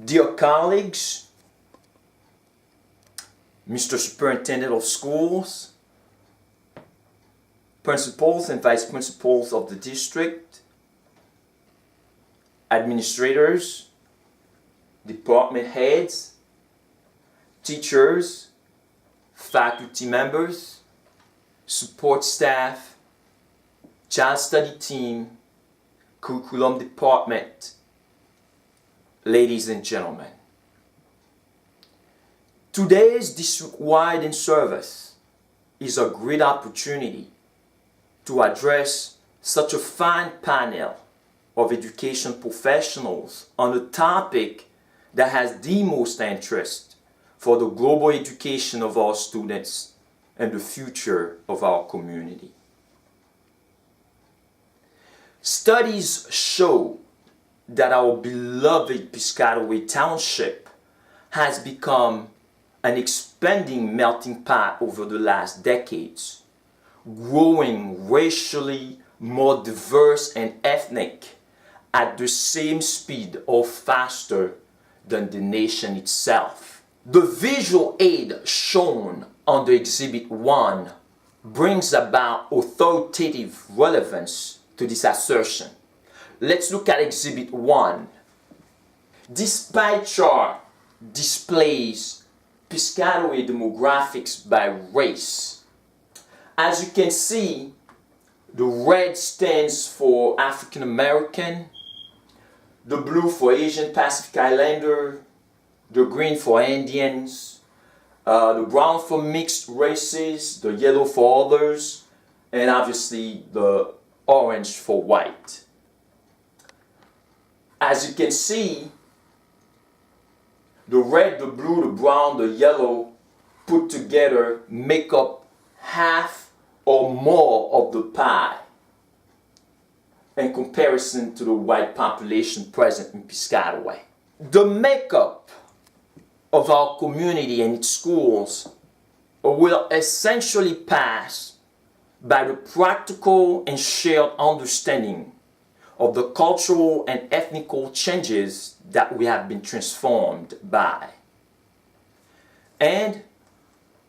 Dear colleagues, Mr. Superintendent of Schools, principals and vice principals of the district, administrators, department heads, teachers, faculty members, support staff, child study team, curriculum department, ladies and gentlemen. Today's district-wide in-service is a great opportunity to address such a fine panel of education professionals on a topic that has the most interest for the global education of our students and the future of our community. Studies show that our beloved Piscataway Township has become an expanding melting pot over the last decades, growing racially more diverse and ethnic at the same speed or faster than the nation itself. The visual aid shown on the Exhibit 1 brings about authoritative relevance to this assertion. Let's look at Exhibit 1. This pie chart displays Piscataway demographics by race. As you can see, the red stands for African American, the blue for Asian Pacific Islander, the green for Indians, the brown for mixed races, the yellow for others, and obviously the orange for white. As you can see, the red, the blue, the brown, the yellow put together make up half or more of the pie in comparison to the white population present in Piscataway. The makeup of our community and its schools will essentially pass by the practical and shared understanding of the cultural and ethnical changes that we have been transformed by. And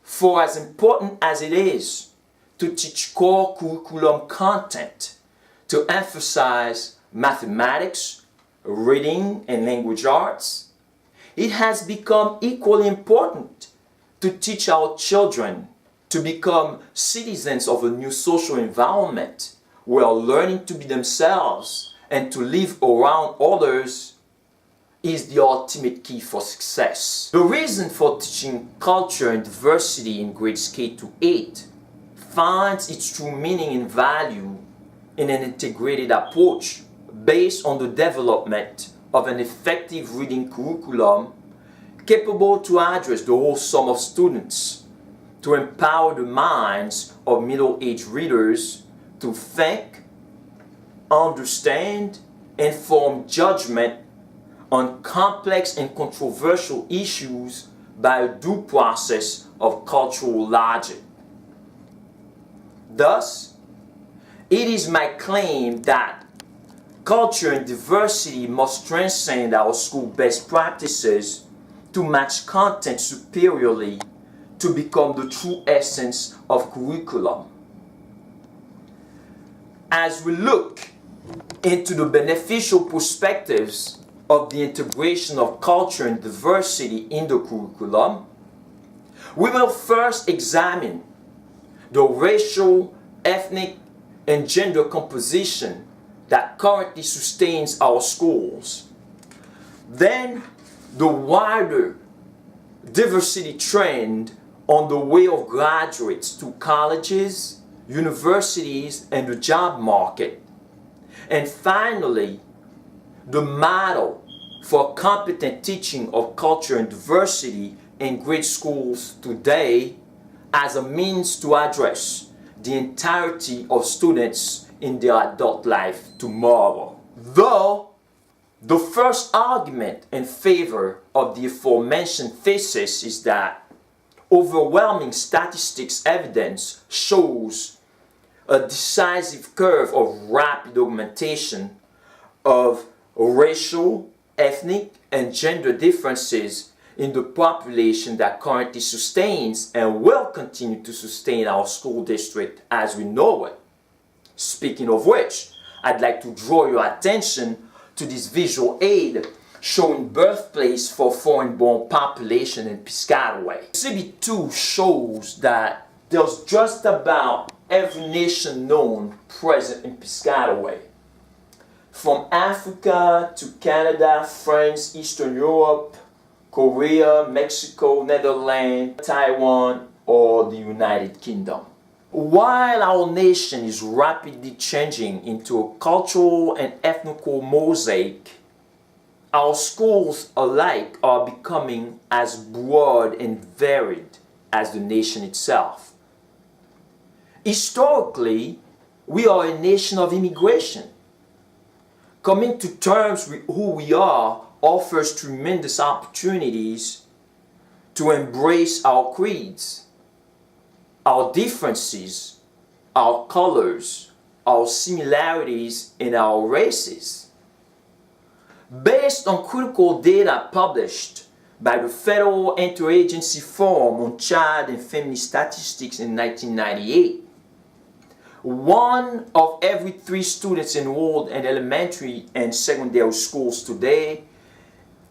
for as important as it is to teach core curriculum content to emphasize mathematics, reading, and language arts, it has become equally important to teach our children to become citizens of a new social environment where learning to be themselves and to live around others is the ultimate key for success. The reason for teaching culture and diversity in grades K to 8 finds its true meaning and value in an integrated approach based on the development of an effective reading curriculum capable to address the whole sum of students, to empower the minds of middle-aged readers to think, understand, and form judgment on complex and controversial issues by a due process of cultural logic. Thus, it is my claim that culture and diversity must transcend our school best practices to match content superiorly to become the true essence of curriculum. As we look into the beneficial perspectives of the integration of culture and diversity in the curriculum, we will first examine the racial, ethnic, and gender composition that currently sustains our schools. Then, the wider diversity trend on the way of graduates to colleges, universities, and the job market. And finally, the model for competent teaching of culture and diversity in grade schools today as a means to address the entirety of students in their adult life tomorrow. Though the first argument in favor of the aforementioned thesis is that overwhelming statistics evidence shows a decisive curve of rapid augmentation of racial, ethnic, and gender differences in the population that currently sustains and will continue to sustain our school district as we know it. Speaking of which, I'd like to draw your attention to this visual aid showing birthplace for foreign-born population in Piscataway. Exhibit 2 shows that there's just about every nation known present in Piscataway. From Africa to Canada, France, Eastern Europe, Korea, Mexico, Netherlands, Taiwan, or the United Kingdom. While our nation is rapidly changing into a cultural and ethnical mosaic, our schools alike are becoming as broad and varied as the nation itself. Historically, we are a nation of immigration. Coming to terms with who we are offers tremendous opportunities to embrace our creeds, our differences, our colors, our similarities, and our races. Based on critical data published by the Federal Interagency Forum on Child and Family Statistics in 1998, 1 of every 3 students enrolled in elementary and secondary schools today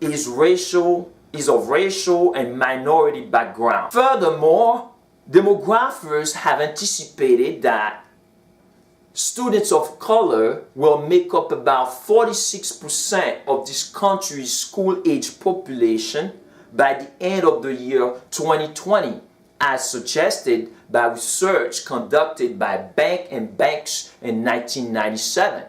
is of racial and minority background. Furthermore, demographers have anticipated that students of color will make up about 46% of this country's school-age population by the end of the year 2020, as suggested by research conducted by Bank and Banks in 1997.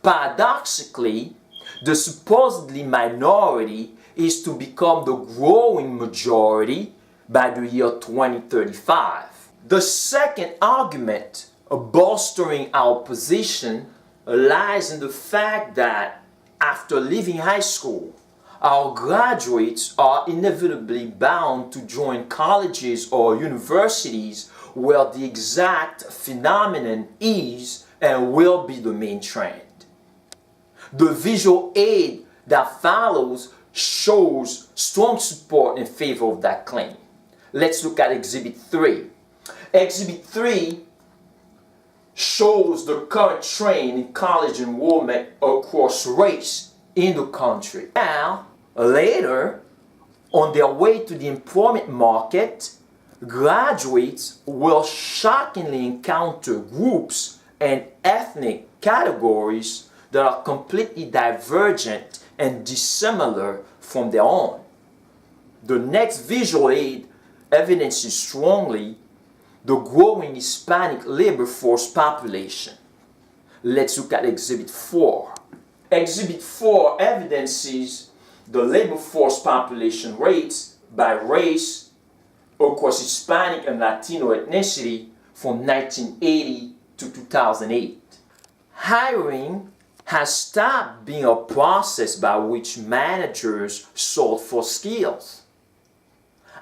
Paradoxically, the supposedly minority is to become the growing majority by the year 2035. The second argument bolstering our position lies in the fact that after leaving high school, our graduates are inevitably bound to join colleges or universities where the exact phenomenon is and will be the main trend. The visual aid that follows shows strong support in favor of that claim. Let's look at Exhibit 3. Exhibit 3 shows the current trend in college enrollment across race in the country. Now, later, on their way to the employment market, graduates will shockingly encounter groups and ethnic categories that are completely divergent and dissimilar from their own. The next visual aid evidences strongly the growing Hispanic labor force population. Let's look at Exhibit 4. Exhibit 4 evidences the labor force population rates by race across Hispanic and Latino ethnicity from 1980 to 2008. Hiring has stopped being a process by which managers sought for skills.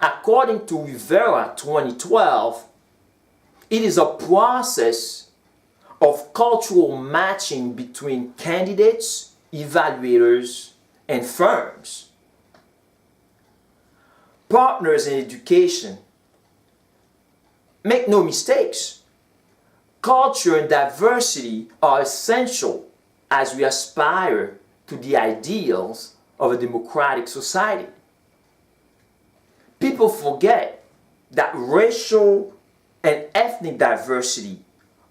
According to Rivera 2012, it is a process of cultural matching between candidates, evaluators, and firms. Partners in education, make no mistakes, culture and diversity are essential as we aspire to the ideals of a democratic society. People forget that racial and ethnic diversity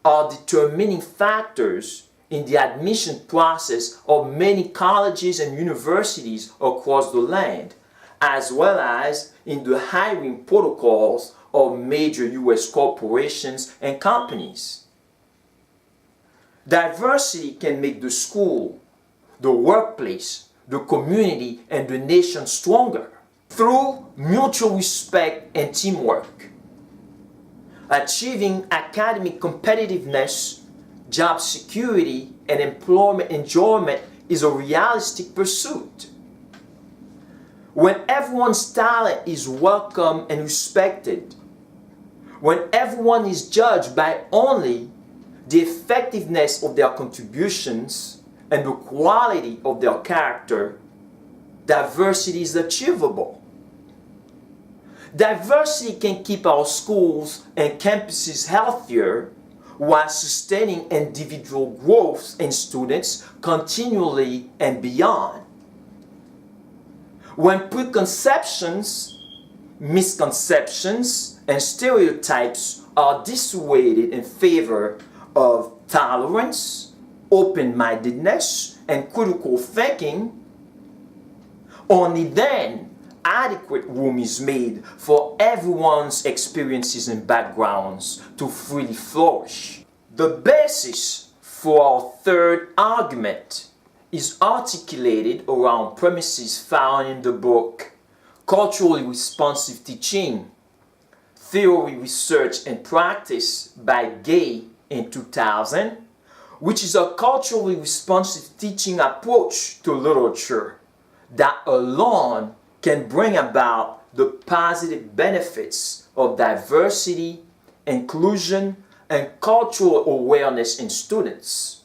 are determining factors in the admission process of many colleges and universities across the land, as well as in the hiring protocols of major U.S. corporations and companies. Diversity can make the school, the workplace, the community, and the nation stronger through mutual respect and teamwork. Achieving academic competitiveness, job security, and employment enjoyment is a realistic pursuit. When everyone's talent is welcome and respected, when everyone is judged by only the effectiveness of their contributions and the quality of their character, diversity is achievable. Diversity can keep our schools and campuses healthier while sustaining individual growth in students continually and beyond. When preconceptions, misconceptions, and stereotypes are dissuaded in favor of tolerance, open-mindedness, and critical thinking, only then adequate room is made for everyone's experiences and backgrounds to freely flourish. The basis for our third argument is articulated around premises found in the book Culturally Responsive Teaching, Theory, Research, and Practice by Gay in 2000, which is a culturally responsive teaching approach to literature that alone can bring about the positive benefits of diversity, inclusion, and cultural awareness in students.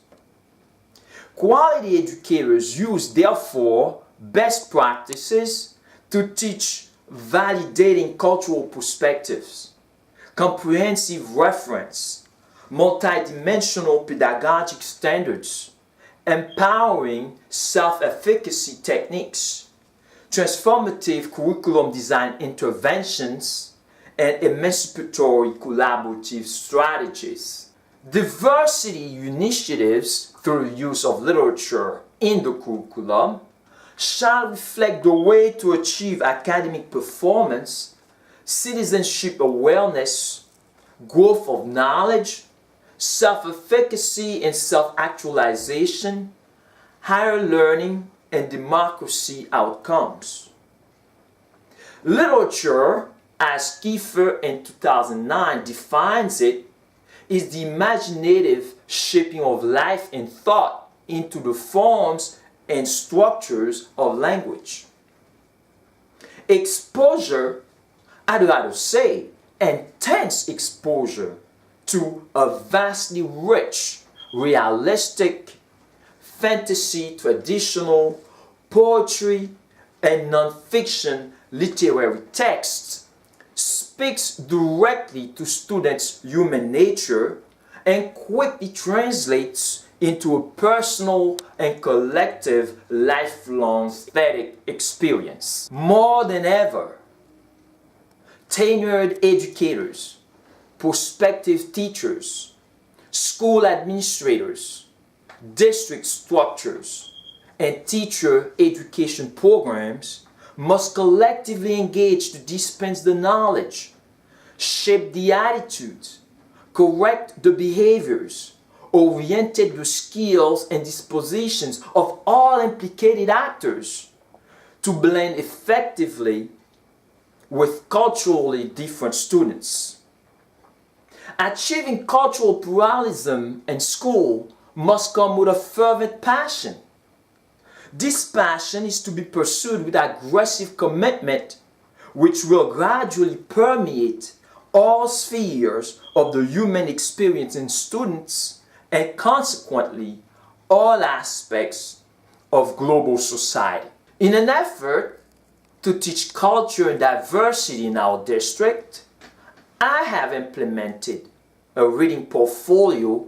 Quality educators use, therefore, best practices to teach validating cultural perspectives, comprehensive reference, multidimensional pedagogic standards, empowering self-efficacy techniques, transformative curriculum design interventions, and emancipatory collaborative strategies. Diversity initiatives through the use of literature in the curriculum shall reflect the way to achieve academic performance, citizenship awareness, growth of knowledge, self-efficacy and self-actualization, higher learning, and democracy outcomes. Literature, as Kiefer in 2009 defines it, is the imaginative shaping of life and thought into the forms and structures of language. Exposure, I'd rather say, intense exposure to a vastly rich, realistic, fantasy, traditional, poetry, and non-fiction literary texts speaks directly to students' human nature and quickly translates into a personal and collective lifelong aesthetic experience. More than ever, tenured educators, prospective teachers, school administrators, district structures, and teacher education programs must collectively engage to dispense the knowledge, shape the attitudes, correct the behaviors, orientate the skills and dispositions of all implicated actors to blend effectively with culturally different students. Achieving cultural pluralism in school must come with a fervent passion. This passion is to be pursued with aggressive commitment, which will gradually permeate all spheres of the human experience in students and consequently all aspects of global society. In an effort to teach culture and diversity in our district, I have implemented a reading portfolio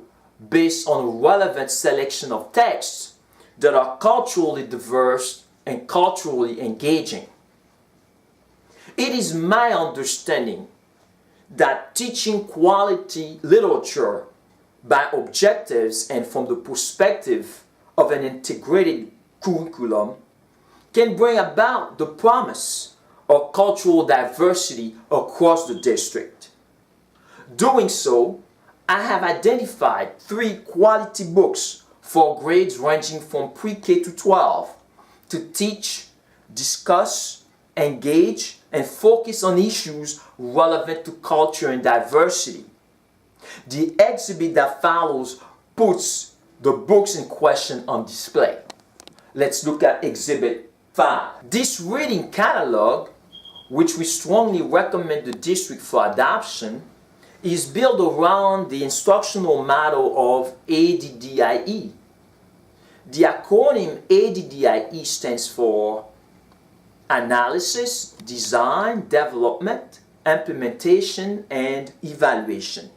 based on a relevant selection of texts that are culturally diverse and culturally engaging. It is my understanding that teaching quality literature by objectives and from the perspective of an integrated curriculum can bring about the promise of cultural diversity across the district. Doing so, I have identified 3 quality books for grades ranging from pre-K to 12 to teach, discuss, engage, and focus on issues relevant to culture and diversity. The exhibit that follows puts the books in question on display. Let's look at Exhibit 5. This reading catalog, which we strongly recommend the district for adoption, is built around the instructional model of ADDIE. The acronym ADDIE stands for analysis, design, development, implementation, and evaluation.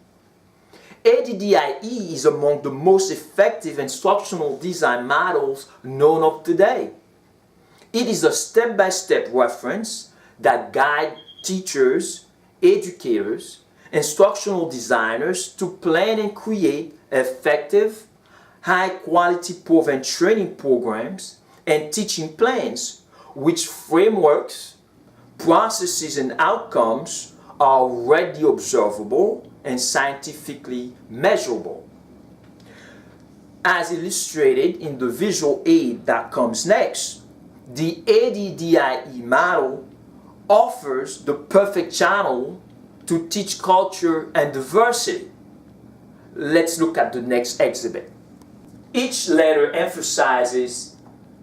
ADDIE is among the most effective instructional design models known of today. It is a step-by-step reference that guides teachers, educators, instructional designers to plan and create effective, high-quality proven training programs and teaching plans which frameworks, processes, and outcomes are readily observable and scientifically measurable. As illustrated in the visual aid that comes next, the ADDIE model offers the perfect channel to teach culture and diversity. Let's look at the next exhibit. Each letter emphasizes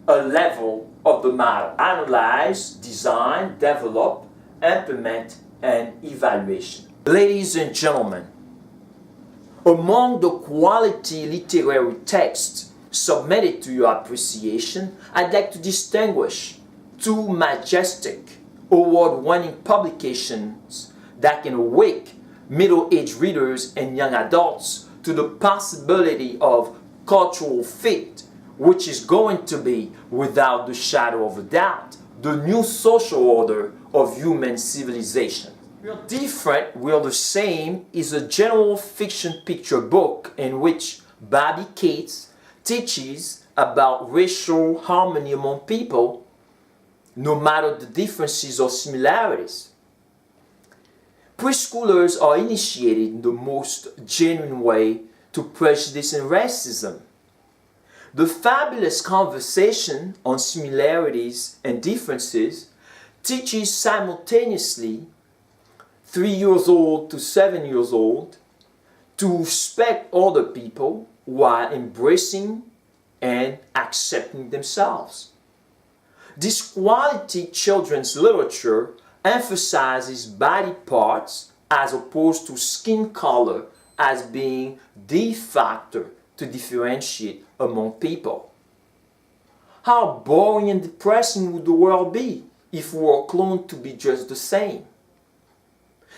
a level of the model: analyze, design, develop, implement, and evaluation. Ladies and gentlemen, among the quality literary texts submitted to your appreciation, I'd like to distinguish two majestic, award-winning publications that can awake middle-aged readers and young adults to the possibility of cultural fit, which is going to be, without the shadow of a doubt, the new social order of human civilization. We're different, we're the same is a general fiction picture book in which Bobby Cates teaches about racial harmony among people, no matter the differences or similarities. Preschoolers are initiated in the most genuine way to prejudice and racism. The fabulous conversation on similarities and differences teaches simultaneously 3 years old to 7 years old to respect other people while embracing and accepting themselves. This quality children's literature emphasizes body parts as opposed to skin color as being the factor to differentiate among people. How boring and depressing would the world be if we were cloned to be just the same?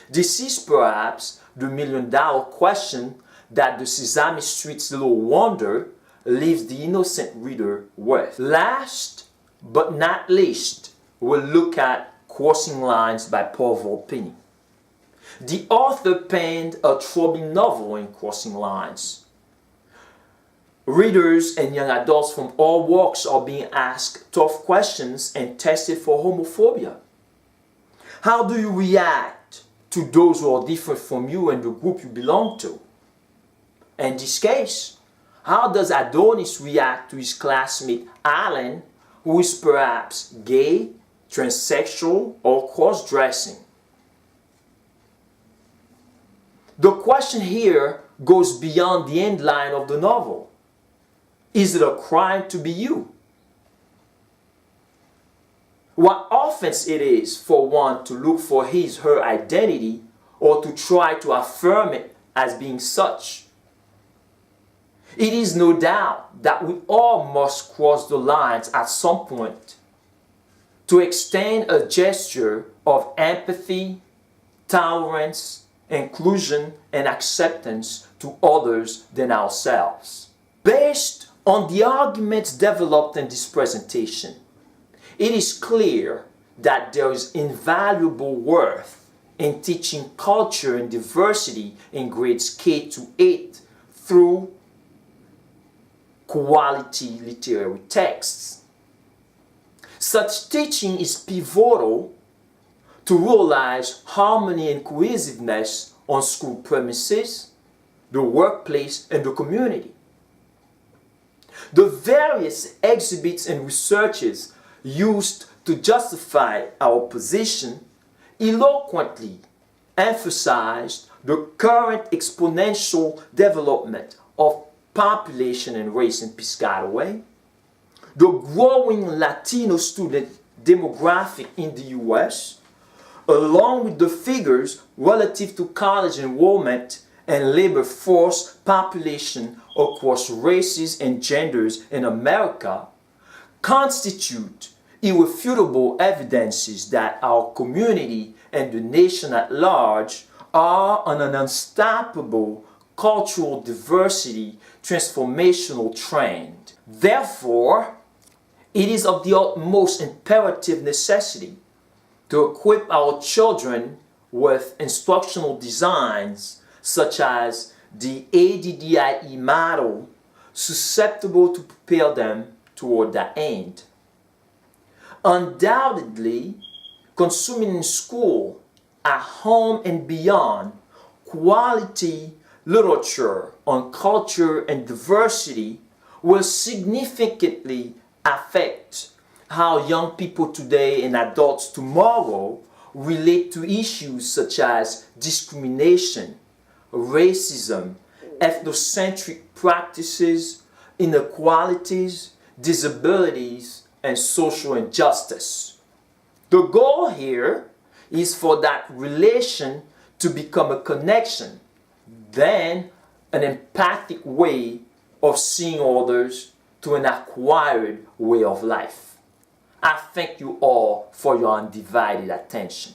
This is perhaps the million-dollar question that the Sesame Street's Little Wonder leaves the innocent reader with. Last but not least, we'll look at Crossing Lines by Paul Volpini. The author penned a troubling novel in Crossing Lines. Readers and young adults from all walks are being asked tough questions and tested for homophobia. How do you react to those who are different from you and the group you belong to? In this case, how does Adonis react to his classmate Alan, who is perhaps gay, transsexual, or cross-dressing? The question here goes beyond the end line of the novel. Is it a crime to be you? What offense it is for one to look for his/her identity or to try to affirm it as being such. It is no doubt that we all must cross the lines at some point to extend a gesture of empathy, tolerance, inclusion, and acceptance to others than ourselves. Based on the arguments developed in this presentation, it is clear that there is invaluable worth in teaching culture and diversity in grades K to 8 through quality literary texts. Such teaching is pivotal to realize harmony and cohesiveness on school premises, the workplace, and the community. The various exhibits and researches used to justify our position eloquently emphasized the current exponential development of population and race in Piscataway, the growing Latino student demographic in the US, along with the figures relative to college enrollment and labor force population across races and genders in America, constitute irrefutable evidences that our community and the nation at large are on an unstoppable cultural diversity transformational trend. Therefore, it is of the utmost imperative necessity to equip our children with instructional designs such as the ADDIE model susceptible to prepare them toward that end. Undoubtedly, consuming in school, at home and beyond, quality literature on culture and diversity will significantly affect how young people today and adults tomorrow relate to issues such as discrimination, racism, ethnocentric practices, inequalities, disabilities, and social injustice. The goal here is for that relation to become a connection, then an empathic way of seeing others to an acquired way of life. I thank you all for your undivided attention.